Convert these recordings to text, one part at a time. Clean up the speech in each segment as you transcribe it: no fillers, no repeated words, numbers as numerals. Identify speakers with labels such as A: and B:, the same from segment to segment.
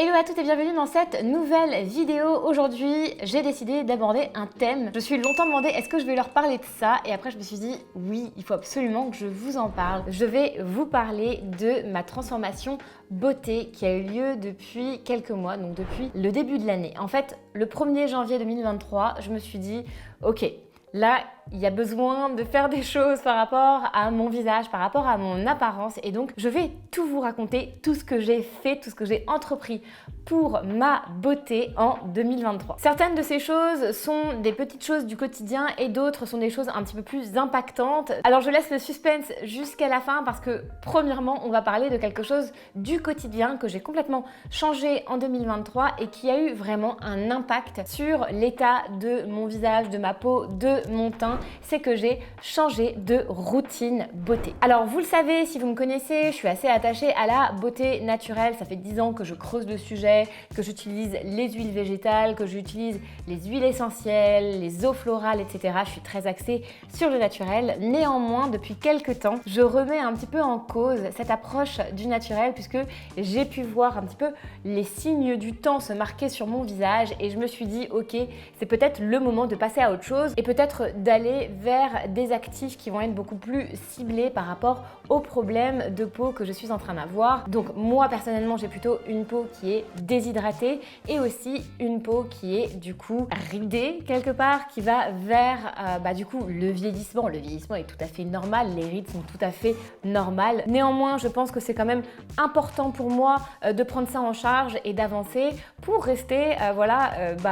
A: Hello à toutes et bienvenue dans cette nouvelle vidéo. Aujourd'hui, j'ai décidé d'aborder un thème. Je me suis longtemps demandé est-ce que je vais leur parler de ça et après je me suis dit oui, il faut absolument que je vous en parle. Je vais vous parler de ma transformation beauté qui a eu lieu depuis quelques mois, donc depuis le début de l'année. En fait, le 1er janvier 2023, je me suis dit ok, là, il y a besoin de faire des choses par rapport à mon visage, par rapport à mon apparence et donc je vais tout vous raconter, tout ce que j'ai fait, tout ce que j'ai entrepris pour ma beauté en 2023. Certaines de ces choses sont des petites choses du quotidien et d'autres sont des choses un petit peu plus impactantes. Alors je laisse le suspense jusqu'à la fin parce que premièrement, on va parler de quelque chose du quotidien que j'ai complètement changé en 2023 et qui a eu vraiment un impact sur l'état de mon visage, de ma peau, de mon teint. C'est que j'ai changé de routine beauté. Alors vous le savez, si vous me connaissez, je suis assez attachée à la beauté naturelle. Ça fait 10 ans que je creuse le sujet, que j'utilise les huiles végétales, que j'utilise les huiles essentielles, les eaux florales, etc. Je suis très axée sur le naturel. Néanmoins, depuis quelques temps, je remets un petit peu en cause cette approche du naturel puisque j'ai pu voir un petit peu les signes du temps se marquer sur mon visage et je me suis dit ok, c'est peut-être le moment de passer à autre chose et peut-être d'aller vers des actifs qui vont être beaucoup plus ciblés par rapport aux problèmes de peau que je suis en train d'avoir. Donc moi personnellement j'ai plutôt une peau qui est déshydratée et aussi une peau qui est du coup ridée quelque part, qui va vers du coup le vieillissement. Le vieillissement est tout à fait normal, les rides sont tout à fait normales. Néanmoins je pense que c'est quand même important pour moi de prendre ça en charge et d'avancer pour rester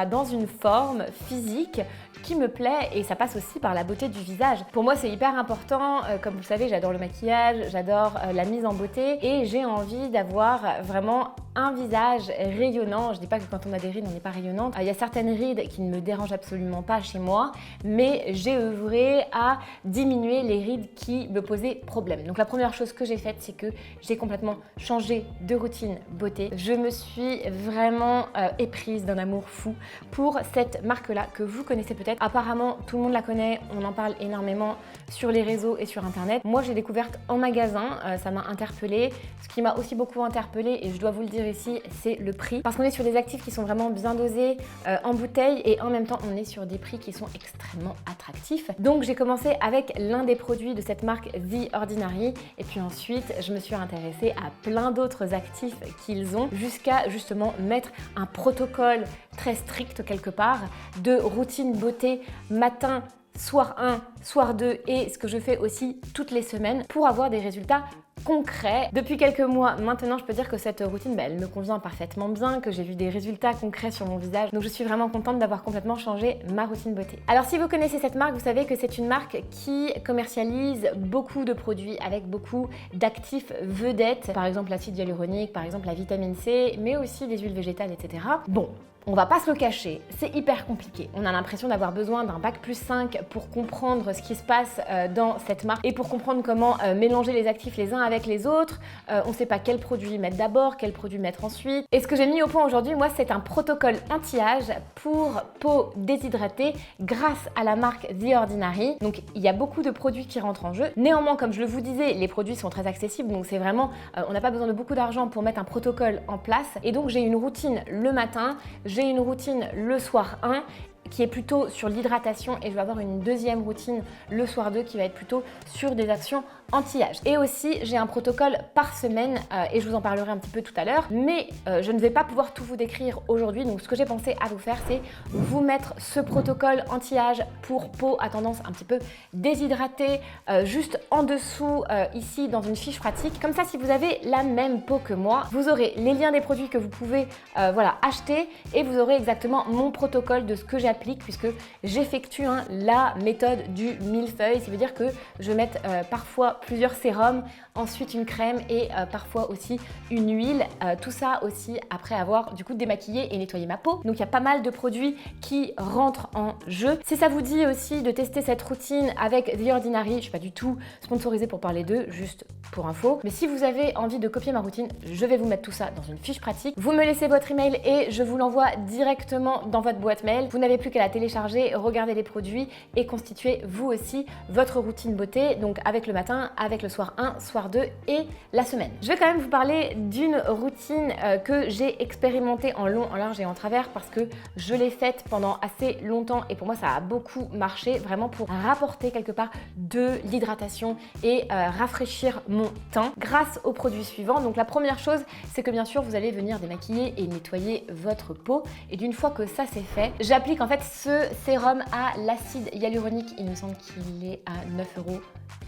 A: dans une forme physique qui me plaît et ça passe aussi par la beauté du visage. Pour moi c'est hyper important, comme vous le savez j'adore le maquillage, j'adore la mise en beauté et j'ai envie d'avoir vraiment un visage rayonnant. Je dis pas que quand on a des rides on n'est pas rayonnante, il y a certaines rides qui ne me dérangent absolument pas chez moi mais j'ai œuvré à diminuer les rides qui me posaient problème. Donc la première chose que j'ai faite c'est que j'ai complètement changé de routine beauté. Je me suis vraiment éprise d'un amour fou pour cette marque là que vous connaissez peut-être. Apparemment, tout le monde la connaît, on en parle énormément sur les réseaux et sur internet. Moi, j'ai découverte en magasin, ça m'a interpellée. Ce qui m'a aussi beaucoup interpellée, et je dois vous le dire ici, c'est le prix. Parce qu'on est sur des actifs qui sont vraiment bien dosés en bouteille et en même temps, on est sur des prix qui sont extrêmement attractifs. Donc, j'ai commencé avec l'un des produits de cette marque The Ordinary et puis ensuite, je me suis intéressée à plein d'autres actifs qu'ils ont jusqu'à justement mettre un protocole très strict quelque part de routine beauté matin, soir 1, soir 2 et ce que je fais aussi toutes les semaines pour avoir des résultats concrets. Depuis quelques mois maintenant, je peux dire que cette routine, elle me convient parfaitement bien, que j'ai vu des résultats concrets sur mon visage. Donc je suis vraiment contente d'avoir complètement changé ma routine beauté. Alors si vous connaissez cette marque, vous savez que c'est une marque qui commercialise beaucoup de produits avec beaucoup d'actifs vedettes. Par exemple l'acide hyaluronique, par exemple la vitamine C, mais aussi les huiles végétales, etc. Bon. On va pas se le cacher, c'est hyper compliqué. On a l'impression d'avoir besoin d'un bac+5 pour comprendre ce qui se passe dans cette marque et pour comprendre comment mélanger les actifs les uns avec les autres. On sait pas quel produit mettre d'abord, quel produit mettre ensuite. Et ce que j'ai mis au point aujourd'hui, moi, c'est un protocole anti-âge pour peau déshydratée grâce à la marque The Ordinary. Donc, il y a beaucoup de produits qui rentrent en jeu. Néanmoins, comme je le vous disais, les produits sont très accessibles. Donc, c'est vraiment, on n'a pas besoin de beaucoup d'argent pour mettre un protocole en place. Et donc, j'ai une routine le matin. J'ai une routine le soir 1 qui est plutôt sur l'hydratation et je vais avoir une deuxième routine le soir 2 qui va être plutôt sur des actions anti-âge. Et aussi, j'ai un protocole par semaine et je vous en parlerai un petit peu tout à l'heure, mais je ne vais pas pouvoir tout vous décrire aujourd'hui. Donc, ce que j'ai pensé à vous faire, c'est vous mettre ce protocole anti-âge pour peau à tendance un petit peu déshydratée, juste en dessous ici dans une fiche pratique. Comme ça, si vous avez la même peau que moi, vous aurez les liens des produits que vous pouvez acheter et vous aurez exactement mon protocole de ce que j'applique puisque j'effectue la méthode du millefeuille. Ça veut dire que je vais mettre parfois plusieurs sérums, ensuite une crème et parfois aussi une huile. Tout ça aussi après avoir du coup démaquillé et nettoyé ma peau. Donc il y a pas mal de produits qui rentrent en jeu. Si ça vous dit aussi de tester cette routine avec The Ordinary, je suis pas du tout sponsorisée pour parler d'eux, juste pour info. Mais si vous avez envie de copier ma routine, je vais vous mettre tout ça dans une fiche pratique. Vous me laissez votre email et je vous l'envoie directement dans votre boîte mail. Vous n'avez plus qu'à la télécharger, regarder les produits et constituer vous aussi votre routine beauté. Donc avec le matin, avec le soir 1, soir par 2 et la semaine. Je vais quand même vous parler d'une routine que j'ai expérimentée en long, en large et en travers parce que je l'ai faite pendant assez longtemps et pour moi ça a beaucoup marché, vraiment pour rapporter quelque part de l'hydratation et rafraîchir mon teint grâce aux produits suivants. Donc la première chose, c'est que bien sûr vous allez venir démaquiller et nettoyer votre peau et d'une fois que ça c'est fait, j'applique en fait ce sérum à l'acide hyaluronique. Il me semble qu'il est à 9 €,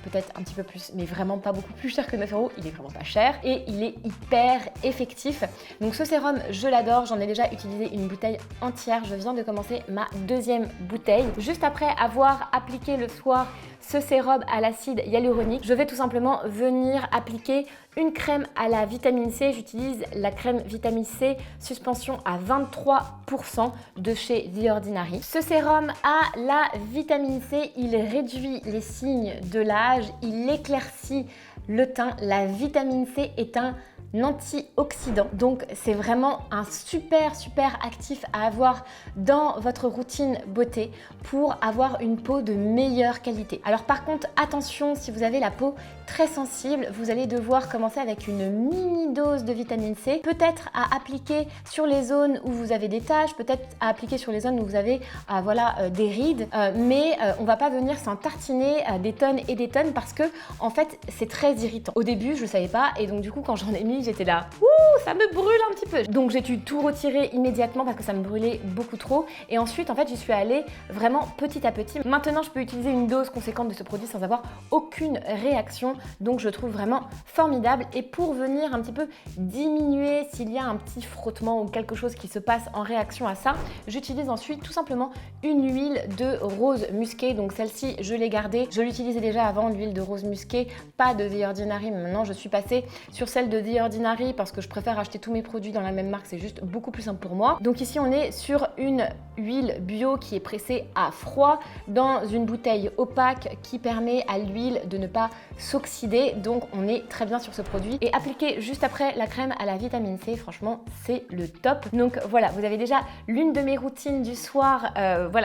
A: peut-être un petit peu plus, mais vraiment pas beaucoup plus cher que 9 €. Il est vraiment pas cher et il est hyper effectif. Donc ce sérum, je l'adore. J'en ai déjà utilisé une bouteille entière. Je viens de commencer ma deuxième bouteille. Juste après avoir appliqué le soir ce sérum à l'acide hyaluronique, je vais tout simplement venir appliquer une crème à la vitamine C. J'utilise la crème vitamine C suspension à 23% de chez The Ordinary. Ce sérum à la vitamine C, il réduit les signes de l'âge, il éclaircit le teint. La vitamine C est un antioxydant, donc c'est vraiment un super actif à avoir dans votre routine beauté pour avoir une peau de meilleure qualité. Alors par contre attention, si vous avez la peau très sensible, vous allez devoir commencer avec une mini dose de vitamine C, peut-être à appliquer sur les zones où vous avez des taches, peut-être à appliquer sur les zones où vous avez des rides, mais on va pas venir s'en tartiner des tonnes et des tonnes parce que en fait c'est très irritant. Au début je le savais pas et donc du coup quand j'en ai mis j'étais là, ouh, ça me brûle un petit peu. Donc j'ai dû tout retirer immédiatement parce que ça me brûlait beaucoup trop et ensuite en fait j'y suis allée vraiment petit à petit. Maintenant je peux utiliser une dose conséquente de ce produit sans avoir aucune réaction, donc je trouve vraiment formidable. Et pour venir un petit peu diminuer s'il y a un petit frottement ou quelque chose qui se passe en réaction à ça, j'utilise ensuite tout simplement une huile de rose musquée. Donc celle-ci je l'ai gardée, je l'utilisais déjà avant, l'huile de rose musquée, pas de The Ordinary, mais maintenant je suis passée sur celle de The Ordinary parce que je préfère acheter tous mes produits dans la même marque, c'est juste beaucoup plus simple pour moi. Donc ici on est sur une huile bio qui est pressée à froid dans une bouteille opaque qui permet à l'huile de ne pas s'oxyder, donc on est très bien sur ce produit. Et appliquer juste après la crème à la vitamine C, franchement c'est le top. Donc voilà, vous avez déjà l'une de mes routines du soir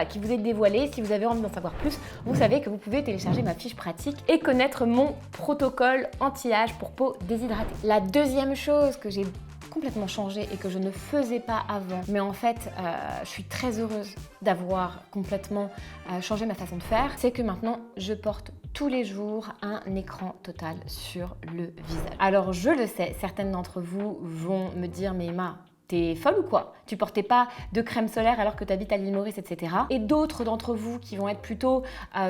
A: qui vous est dévoilée. Si vous avez envie d'en savoir plus, vous savez que vous pouvez télécharger ma fiche pratique et connaître mon protocole anti-âge pour peau déshydratée. La deuxième chose que j'ai complètement changé et que je ne faisais pas avant, mais en fait je suis très heureuse d'avoir complètement changé ma façon de faire, c'est que maintenant je porte tous les jours un écran total sur le visage. Alors je le sais, certaines d'entre vous vont me dire mais Emma, t'es folle ou quoi? Tu portais pas de crème solaire alors que tu habites à l'île Maurice, etc. Et d'autres d'entre vous qui vont être plutôt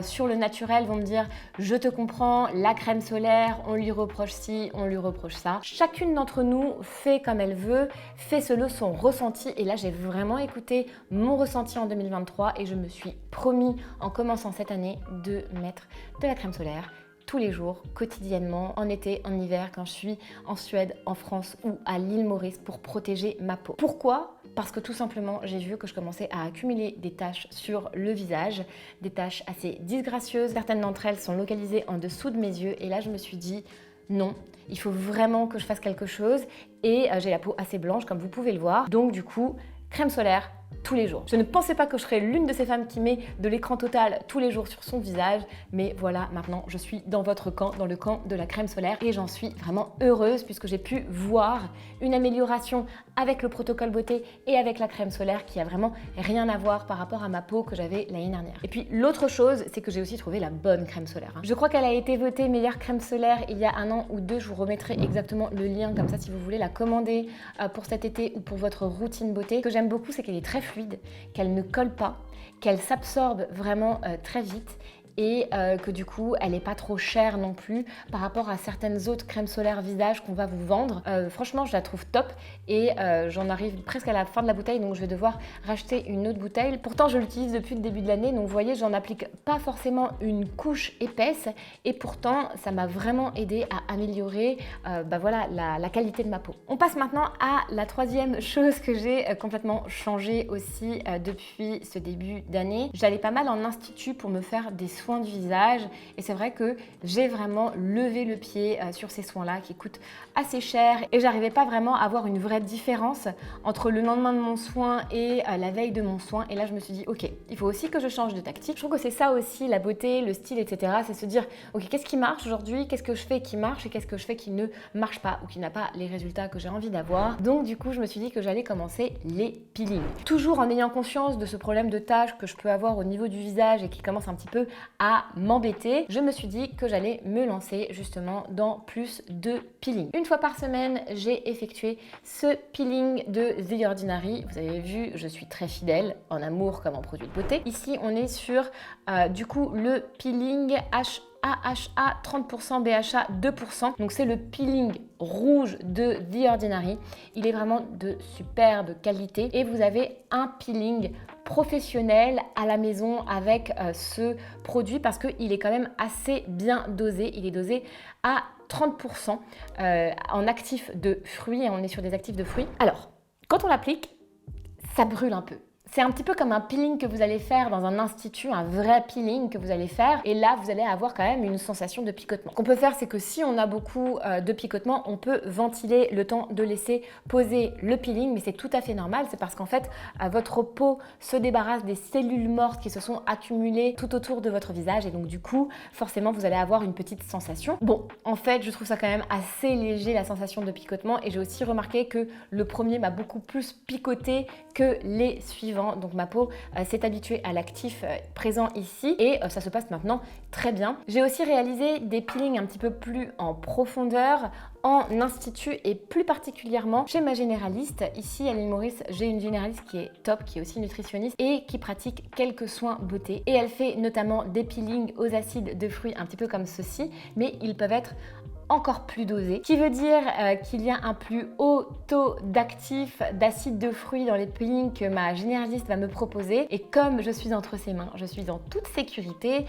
A: sur le naturel vont me dire je te comprends, la crème solaire, on lui reproche ci, on lui reproche ça. Chacune d'entre nous fait comme elle veut, fait selon son ressenti. Et là, j'ai vraiment écouté mon ressenti en 2023 et je me suis promis en commençant cette année de mettre de la crème solaire tous les jours, quotidiennement, en été, en hiver, quand je suis en Suède, en France ou à l'île Maurice pour protéger ma peau. Pourquoi ? Parce que tout simplement, j'ai vu que je commençais à accumuler des taches sur le visage, des taches assez disgracieuses. Certaines d'entre elles sont localisées en dessous de mes yeux et là, je me suis dit non, il faut vraiment que je fasse quelque chose et j'ai la peau assez blanche comme vous pouvez le voir. Donc du coup, crème solaire tous les jours. Je ne pensais pas que je serais l'une de ces femmes qui met de l'écran total tous les jours sur son visage, mais voilà, maintenant je suis dans votre camp, dans le camp de la crème solaire et j'en suis vraiment heureuse puisque j'ai pu voir une amélioration avec le protocole beauté et avec la crème solaire qui a vraiment rien à voir par rapport à ma peau que j'avais l'année dernière. Et puis l'autre chose, c'est que j'ai aussi trouvé la bonne crème solaire. Je crois qu'elle a été votée meilleure crème solaire il y a 1 an ou 2, je vous remettrai exactement le lien comme ça si vous voulez la commander pour cet été ou pour votre routine beauté. Ce que j'aime beaucoup, c'est qu'elle est très fluide, qu'elle ne colle pas, qu'elle s'absorbe vraiment très vite et que du coup elle n'est pas trop chère non plus par rapport à certaines autres crèmes solaires visage qu'on va vous vendre. Franchement je la trouve top et j'en arrive presque à la fin de la bouteille, donc je vais devoir racheter une autre bouteille. Pourtant je l'utilise depuis le début de l'année, donc vous voyez j'en applique pas forcément une couche épaisse et pourtant ça m'a vraiment aidé à améliorer la qualité de ma peau. On passe maintenant à la troisième chose que j'ai complètement changé aussi depuis ce début d'année. J'allais pas mal en institut pour me faire des soins soins du visage et c'est vrai que j'ai vraiment levé le pied sur ces soins-là qui coûtent assez cher et j'arrivais pas vraiment à avoir une vraie différence entre le lendemain de mon soin et la veille de mon soin. Et là, je me suis dit, ok, il faut aussi que je change de tactique. Je trouve que c'est ça aussi, la beauté, le style, etc. C'est se dire, ok, qu'est-ce qui marche aujourd'hui? Qu'est-ce que je fais qui marche et qu'est-ce que je fais qui ne marche pas ou qui n'a pas les résultats que j'ai envie d'avoir? Donc, du coup, je me suis dit que j'allais commencer les peelings. Toujours en ayant conscience de ce problème de taches que je peux avoir au niveau du visage et qui commence un petit peu à m'embêter, je me suis dit que j'allais me lancer justement dans plus de peeling. Une fois par semaine, j'ai effectué ce peeling de The Ordinary. Vous avez vu, je suis très fidèle en amour comme en produit de beauté. Ici, on est sur du coup le peeling AHA 30%, BHA 2%. Donc c'est le peeling rouge de The Ordinary. Il est vraiment de superbe qualité et vous avez un peeling professionnel à la maison avec ce produit parce qu'il est quand même assez bien dosé. Il est dosé à 30% en actifs de fruits et on est sur des actifs de fruits. Alors, quand on l'applique, ça brûle un peu. C'est un petit peu comme un peeling que vous allez faire dans un institut, un vrai peeling que vous allez faire. Et là, vous allez avoir quand même une sensation de picotement. Ce qu'on peut faire, c'est que si on a beaucoup de picotement, on peut ventiler le temps de laisser poser le peeling. Mais c'est tout à fait normal. C'est parce qu'en fait, votre peau se débarrasse des cellules mortes qui se sont accumulées tout autour de votre visage. Et donc, du coup, forcément, vous allez avoir une petite sensation. Bon, en fait, je trouve ça quand même assez léger, la sensation de picotement. Et j'ai aussi remarqué que le premier m'a beaucoup plus picoté que les suivants. Donc ma peau s'est habituée à l'actif présent ici et ça se passe maintenant très bien. J'ai aussi réalisé des peelings un petit peu plus en profondeur en institut et plus particulièrement chez ma généraliste. Ici à l'île Maurice, j'ai une généraliste qui est top, qui est aussi nutritionniste et qui pratique quelques soins beauté. Et elle fait notamment des peelings aux acides de fruits un petit peu comme ceci, mais ils peuvent être encore plus dosé, ce qui veut dire qu'il y a un plus haut taux d'actifs d'acide de fruits dans les peelings que ma généraliste va me proposer. Et comme je suis entre ses mains, je suis en toute sécurité,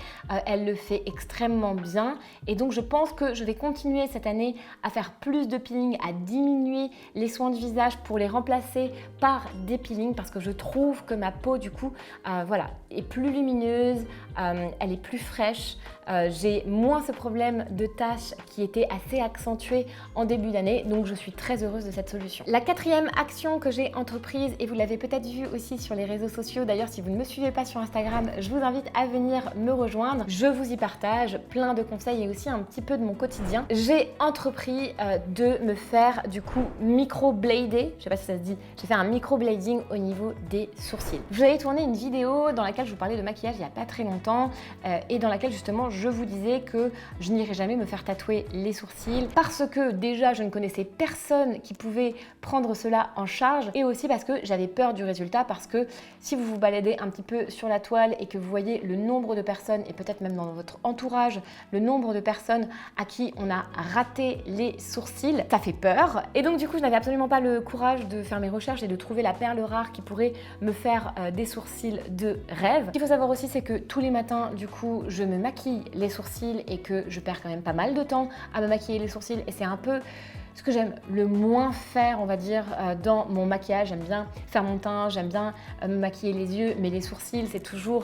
A: elle le fait extrêmement bien et donc je pense que je vais continuer cette année à faire plus de peelings, à diminuer les soins de visage pour les remplacer par des peelings parce que je trouve que ma peau du coup voilà, est plus lumineuse, elle est plus fraîche, j'ai moins ce problème de taches qui était assez accentué en début d'année, donc je suis très heureuse de cette solution. La quatrième action que j'ai entreprise, et vous l'avez peut-être vu aussi sur les réseaux sociaux, d'ailleurs si vous ne me suivez pas sur Instagram, je vous invite à venir me rejoindre. Je vous y partage plein de conseils et aussi un petit peu de mon quotidien. J'ai entrepris de me faire du coup microblader, je sais pas si ça se dit, j'ai fait un microblading au niveau des sourcils. Je vous avais tourné une vidéo dans laquelle je vous parlais de maquillage il n'y a pas très longtemps et dans laquelle justement je vous disais que je n'irai jamais me faire tatouer les sourcils parce que déjà je ne connaissais personne qui pouvait prendre cela en charge et aussi parce que j'avais peur du résultat parce que si vous vous baladez un petit peu sur la toile et que vous voyez le nombre de personnes et peut-être même dans votre entourage le nombre de personnes à qui on a raté les sourcils, ça fait peur et donc du coup je n'avais absolument pas le courage de faire mes recherches et de trouver la perle rare qui pourrait me faire des sourcils de rêve. Ce qu'il faut savoir aussi c'est que tous les matins du coup je me maquille les sourcils et que je perds quand même pas mal de temps à me maquiller les sourcils et c'est un peu ce que j'aime le moins faire, on va dire, dans mon maquillage. J'aime bien faire mon teint, j'aime bien me maquiller les yeux, mais les sourcils, c'est toujours...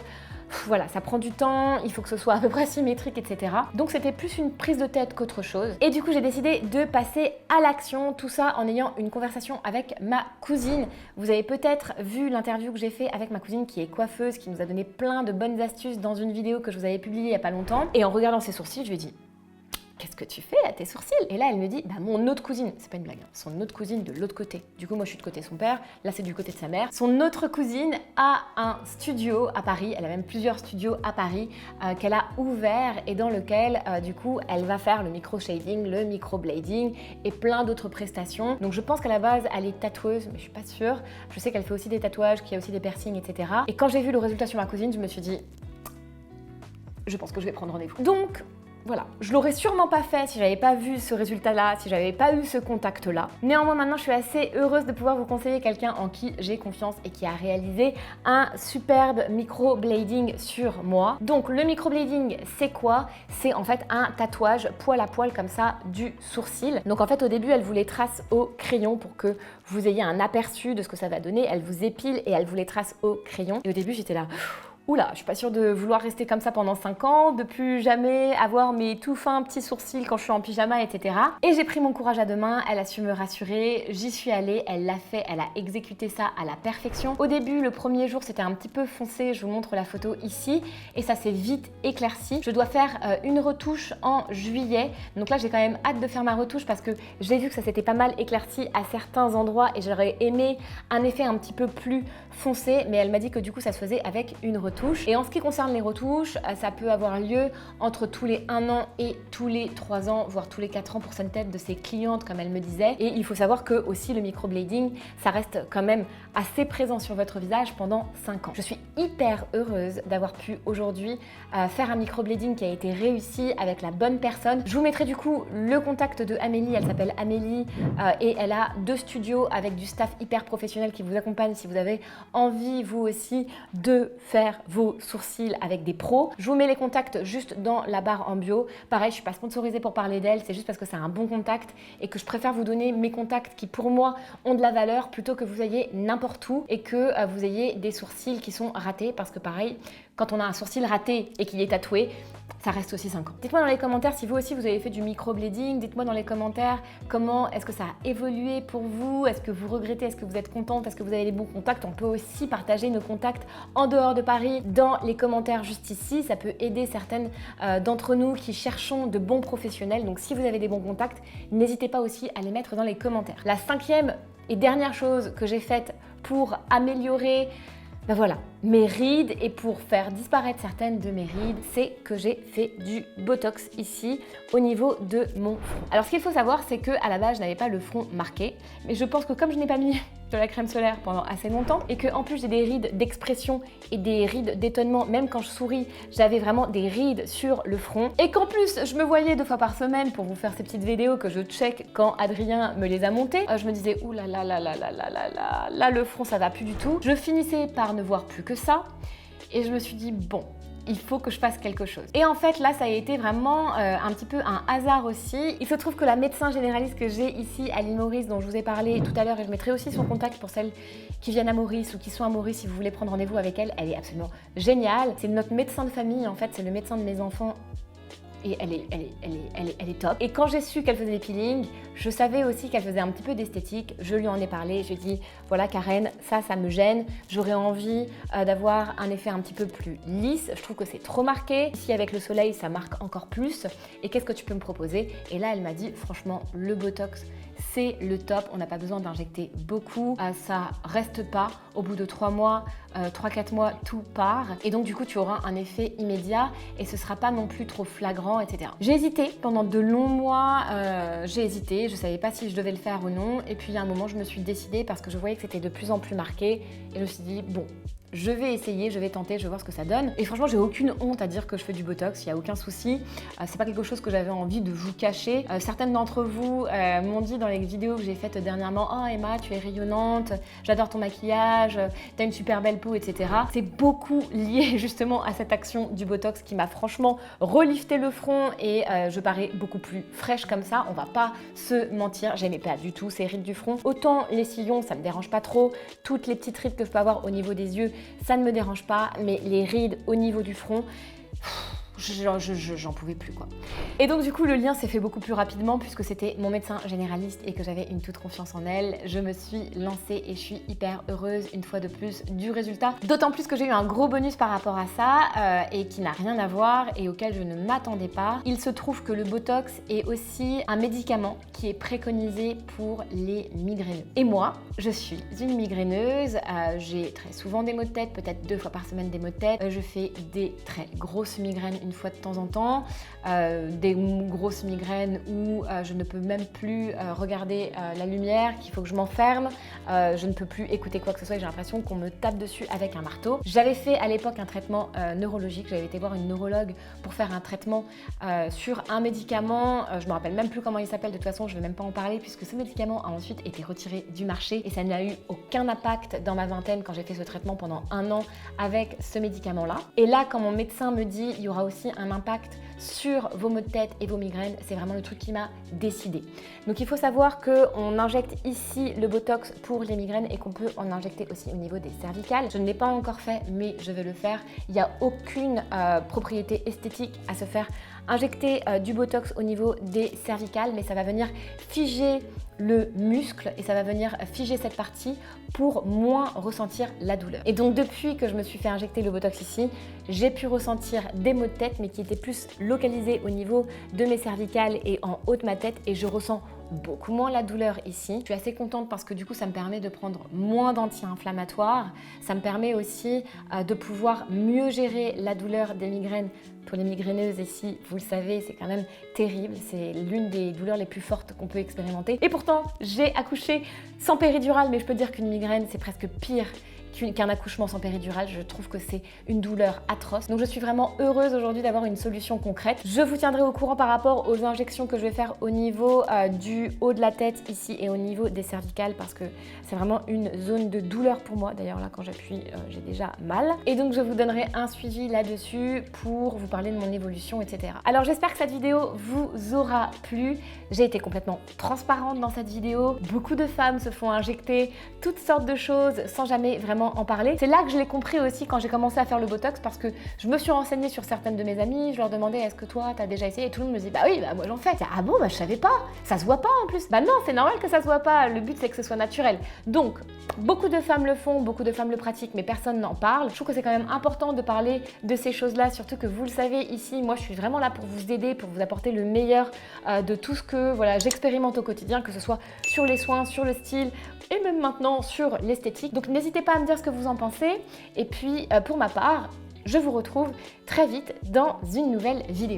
A: Voilà, ça prend du temps, il faut que ce soit à peu près symétrique, etc. Donc c'était plus une prise de tête qu'autre chose. Et du coup, j'ai décidé de passer à l'action, tout ça en ayant une conversation avec ma cousine. Vous avez peut-être vu l'interview que j'ai fait avec ma cousine qui est coiffeuse, qui nous a donné plein de bonnes astuces dans une vidéo que je vous avais publiée il n'y a pas longtemps. Et en regardant ses sourcils, je lui ai dit... Qu'est-ce que tu fais à tes sourcils? Et là, elle me dit, bah mon autre cousine, c'est pas une blague, hein, son autre cousine de l'autre côté. Du coup, moi, je suis de côté de son père, là, c'est du côté de sa mère. Son autre cousine a un studio à Paris, elle a même plusieurs studios à Paris qu'elle a ouvert et dans lequel, du coup, elle va faire le micro-shading, le micro-blading et plein d'autres prestations. Donc, je pense qu'à la base, elle est tatoueuse, mais je suis pas sûre. Je sais qu'elle fait aussi des tatouages, qu'il y a aussi des piercings, etc. Et quand j'ai vu le résultat sur ma cousine, je me suis dit, je pense que je vais prendre rendez-vous. Donc, voilà, je l'aurais sûrement pas fait si j'avais pas vu ce résultat-là, si j'avais pas eu ce contact-là. Néanmoins, maintenant, je suis assez heureuse de pouvoir vous conseiller quelqu'un en qui j'ai confiance et qui a réalisé un superbe microblading sur moi. Donc, le microblading, c'est quoi? C'est en fait un tatouage poil à poil comme ça du sourcil. Donc, en fait, au début, elle vous les trace au crayon pour que vous ayez un aperçu de ce que ça va donner. Elle vous épile et elle vous les trace au crayon. Et au début, j'étais là... oula, je suis pas sûre de vouloir rester comme ça pendant 5 ans, de plus jamais avoir mes tout fins petits sourcils quand je suis en pyjama, etc. Et j'ai pris mon courage à deux mains, elle a su me rassurer, j'y suis allée, elle l'a fait, elle a exécuté ça à la perfection. Au début, le premier jour, c'était un petit peu foncé, je vous montre la photo ici, et ça s'est vite éclairci. Je dois faire une retouche en juillet, donc là j'ai quand même hâte de faire ma retouche parce que j'ai vu que ça s'était pas mal éclairci à certains endroits et j'aurais aimé un effet un petit peu plus foncé, mais elle m'a dit que du coup ça se faisait avec une retouche. Et en ce qui concerne les retouches, ça peut avoir lieu entre tous les 1 an et tous les 3 ans, voire tous les 4 ans pour certaines de ses clientes, comme elle me disait. Et il faut savoir que aussi le microblading, ça reste quand même assez présent sur votre visage pendant 5 ans. Je suis hyper heureuse d'avoir pu aujourd'hui faire un microblading qui a été réussi avec la bonne personne. Je vous mettrai du coup le contact de Amélie, elle s'appelle Amélie et elle a 2 studios avec du staff hyper professionnel qui vous accompagne si vous avez envie vous aussi de faire vos sourcils avec des pros. Je vous mets les contacts juste dans la barre en bio. Pareil, je suis pas sponsorisée pour parler d'elle, c'est juste parce que c'est un bon contact et que je préfère vous donner mes contacts qui pour moi ont de la valeur plutôt que vous ayez n'importe où et que vous ayez des sourcils qui sont ratés parce que pareil, quand on a un sourcil raté et qu'il est tatoué, ça reste aussi 5 ans. Dites-moi dans les commentaires si vous aussi vous avez fait du microblading, dites-moi dans les commentaires comment est-ce que ça a évolué pour vous, est-ce que vous regrettez, est-ce que vous êtes contente, est-ce que vous avez les bons contacts. On peut aussi partager nos contacts en dehors de Paris dans les commentaires juste ici, ça peut aider certaines d'entre nous qui cherchons de bons professionnels. Donc si vous avez des bons contacts, n'hésitez pas aussi à les mettre dans les commentaires. La 5e et dernière chose que j'ai faite pour améliorer voilà, mes rides et pour faire disparaître certaines de mes rides, c'est que j'ai fait du botox ici au niveau de mon front. Alors ce qu'il faut savoir, c'est que à la base je n'avais pas le front marqué, mais je pense que comme je n'ai pas mis de la crème solaire pendant assez longtemps et que en plus j'ai des rides d'expression et des rides d'étonnement, même quand je souris, j'avais vraiment des rides sur le front et qu'en plus je me voyais 2 fois par semaine pour vous faire ces petites vidéos que je check quand Adrien me les a montées, je me disais ouh là là là là là là là là, là le front ça va plus du tout. Je finissais par ne voir plus que ça et je me suis dit bon, il faut que je fasse quelque chose. Et en fait là ça a été vraiment un petit peu un hasard aussi. Il se trouve que la médecin généraliste que j'ai ici à l'île Maurice dont je vous ai parlé tout à l'heure, et je mettrai aussi son contact pour celles qui viennent à Maurice ou qui sont à Maurice si vous voulez prendre rendez-vous avec elle, elle est absolument géniale. C'est notre médecin de famille en fait, c'est le médecin de mes enfants. Et elle est top. Et quand j'ai su qu'elle faisait des peelings, je savais aussi qu'elle faisait un petit peu d'esthétique. Je lui en ai parlé, je lui ai dit voilà Karen, ça me gêne. J'aurais envie d'avoir un effet un petit peu plus lisse. Je trouve que c'est trop marqué. Ici avec le soleil, ça marque encore plus. Et qu'est-ce que tu peux me proposer? Et là, elle m'a dit franchement, le Botox, c'est le top. On n'a pas besoin d'injecter beaucoup. Ça reste pas. Au bout de 3 mois, 3-4 mois, tout part. Et donc du coup, tu auras un effet immédiat et ce sera pas non plus trop flagrant, etc. J'ai hésité pendant de longs mois. J'ai hésité. Je savais pas si je devais le faire ou non. Et puis à un moment, je me suis décidée parce que je voyais que c'était de plus en plus marqué. Et je me suis dit bon, je vais essayer, je vais tenter, je vais voir ce que ça donne. Et franchement, j'ai aucune honte à dire que je fais du Botox, il n'y a aucun souci. C'est pas quelque chose que j'avais envie de vous cacher. Certaines d'entre vous m'ont dit dans les vidéos que j'ai faites dernièrement « Oh Emma, tu es rayonnante, j'adore ton maquillage, t'as une super belle peau, etc. » C'est beaucoup lié justement à cette action du Botox qui m'a franchement relifté le front et je parais beaucoup plus fraîche comme ça. On va pas se mentir, j'aimais pas du tout ces rides du front. Autant les sillons, ça me dérange pas trop. Toutes les petites rides que je peux avoir au niveau des yeux, ça ne me dérange pas, mais les rides au niveau du front, j'en pouvais plus quoi. Et donc du coup le lien s'est fait beaucoup plus rapidement puisque c'était mon médecin généraliste et que j'avais une toute confiance en elle. Je me suis lancée et je suis hyper heureuse une fois de plus du résultat. D'autant plus que j'ai eu un gros bonus par rapport à ça et qui n'a rien à voir et auquel je ne m'attendais pas. Il se trouve que le Botox est aussi un médicament qui est préconisé pour les migraineux. Et moi, je suis une migraineuse, j'ai très souvent des maux de tête, peut-être 2 fois par semaine des maux de tête. Je fais des très grosses migraines une fois de temps en temps, des grosses migraines où je ne peux même plus regarder la lumière, qu'il faut que je m'enferme, je ne peux plus écouter quoi que ce soit et j'ai l'impression qu'on me tape dessus avec un marteau. J'avais fait à l'époque un traitement neurologique, j'avais été voir une neurologue pour faire un traitement sur un médicament, je me rappelle même plus comment il s'appelle, de toute façon je ne vais même pas en parler puisque ce médicament a ensuite été retiré du marché et ça n'a eu aucun impact dans ma vingtaine quand j'ai fait ce traitement pendant 1 an avec ce médicament là. Et là quand mon médecin me dit il y aura aussi aussi un impact sur vos maux de tête et vos migraines. C'est vraiment le truc qui m'a décidé. Donc il faut savoir qu'on injecte ici le Botox pour les migraines et qu'on peut en injecter aussi au niveau des cervicales. Je ne l'ai pas encore fait, mais je vais le faire. Il n'y a aucune propriété esthétique à se faire injecter du Botox au niveau des cervicales, mais ça va venir figer le muscle et ça va venir figer cette partie pour moins ressentir la douleur. Et donc depuis que je me suis fait injecter le Botox ici, j'ai pu ressentir des maux de tête mais qui étaient plus localisés au niveau de mes cervicales et en haut de ma tête, et je ressens beaucoup moins la douleur ici. Je suis assez contente parce que du coup ça me permet de prendre moins d'anti-inflammatoires. Ça me permet aussi de pouvoir mieux gérer la douleur des migraines. Pour les migraineuses ici, vous le savez, c'est quand même terrible. C'est l'une des douleurs les plus fortes qu'on peut expérimenter. Et pourtant, j'ai accouché sans péridurale, mais je peux dire qu'une migraine, c'est presque pire qu'un accouchement sans péridurale. Je trouve que c'est une douleur atroce. Donc je suis vraiment heureuse aujourd'hui d'avoir une solution concrète. Je vous tiendrai au courant par rapport aux injections que je vais faire au niveau du haut de la tête ici et au niveau des cervicales, parce que c'est vraiment une zone de douleur pour moi. D'ailleurs là, quand j'appuie, j'ai déjà mal. Et donc je vous donnerai un suivi là-dessus pour vous parler de mon évolution, etc. Alors j'espère que cette vidéo vous aura plu. J'ai été complètement transparente dans cette vidéo. Beaucoup de femmes se font injecter toutes sortes de choses sans jamais vraiment en parler. C'est là que je l'ai compris aussi quand j'ai commencé à faire le Botox, parce que je me suis renseignée sur certaines de mes amies, je leur demandais est-ce que toi t'as déjà essayé, et tout le monde me disait bah oui, bah moi j'en fais. Ah bon, bah je savais pas, ça se voit pas en plus. Bah non, c'est normal que ça se voit pas, le but c'est que ce soit naturel. Donc beaucoup de femmes le font, beaucoup de femmes le pratiquent, mais personne n'en parle. Je trouve que c'est quand même important de parler de ces choses-là, surtout que vous le savez ici, moi je suis vraiment là pour vous aider, pour vous apporter le meilleur de tout ce que voilà, j'expérimente au quotidien, que ce soit sur les soins, sur le style et même maintenant sur l'esthétique. Donc n'hésitez pas à me dire ce que vous en pensez. Et puis pour ma part, je vous retrouve très vite dans une nouvelle vidéo.